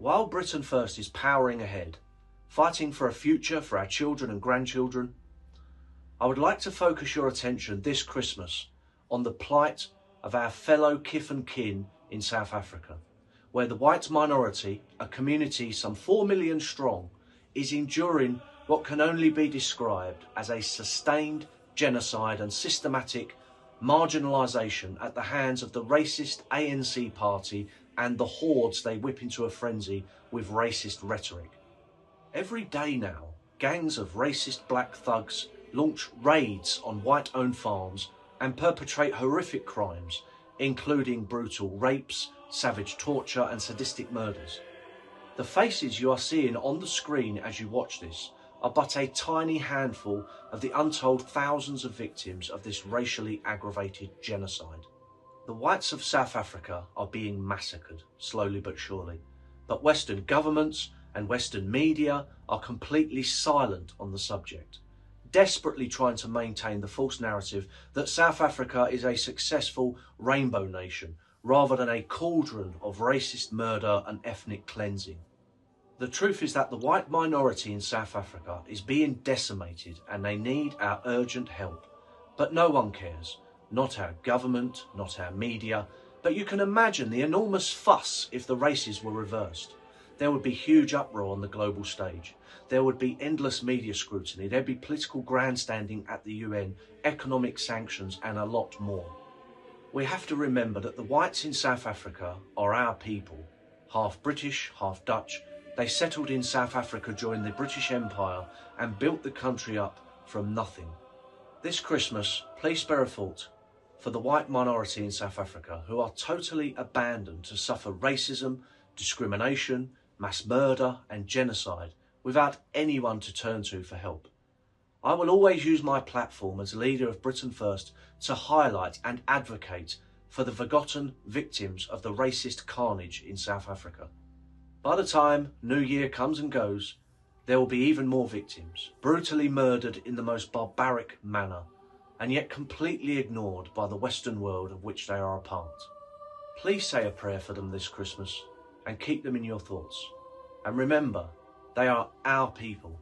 While Britain First is powering ahead, fighting for a future for our children and grandchildren, I would like to focus your attention this Christmas on the plight of our fellow kith and kin in South Africa, where the white minority, a community some 4 million strong, is enduring what can only be described as a sustained genocide and systematic marginalisation at the hands of the racist ANC party and the hordes they whip into a frenzy with racist rhetoric. Every day now, gangs of racist black thugs launch raids on white-owned farms and perpetrate horrific crimes, including brutal rapes, savage torture and sadistic murders. The faces you are seeing on the screen as you watch this are but a tiny handful of the untold thousands of victims of this racially aggravated genocide. The whites of South Africa are being massacred, slowly but surely, but Western governments and Western media are completely silent on the subject, desperately trying to maintain the false narrative that South Africa is a successful rainbow nation rather than a cauldron of racist murder and ethnic cleansing. The truth is that the white minority in South Africa is being decimated and they need our urgent help. But no one cares. Not our government, not our media, but you can imagine the enormous fuss if the races were reversed. There would be huge uproar on the global stage. There would be endless media scrutiny. There'd be political grandstanding at the UN, economic sanctions, and a lot more. We have to remember that the whites in South Africa are our people, half British, half Dutch. They settled in South Africa during the British Empire and built the country up from nothing. This Christmas, please spare a thought for the white minority in South Africa who are totally abandoned to suffer racism, discrimination, mass murder and genocide without anyone to turn to for help. I will always use my platform as leader of Britain First to highlight and advocate for the forgotten victims of the racist carnage in South Africa. By the time New Year comes and goes, there will be even more victims, brutally murdered in the most barbaric manner, and yet completely ignored by the Western world of which they are a part. Please say a prayer for them this Christmas and keep them in your thoughts. And remember, they are our people.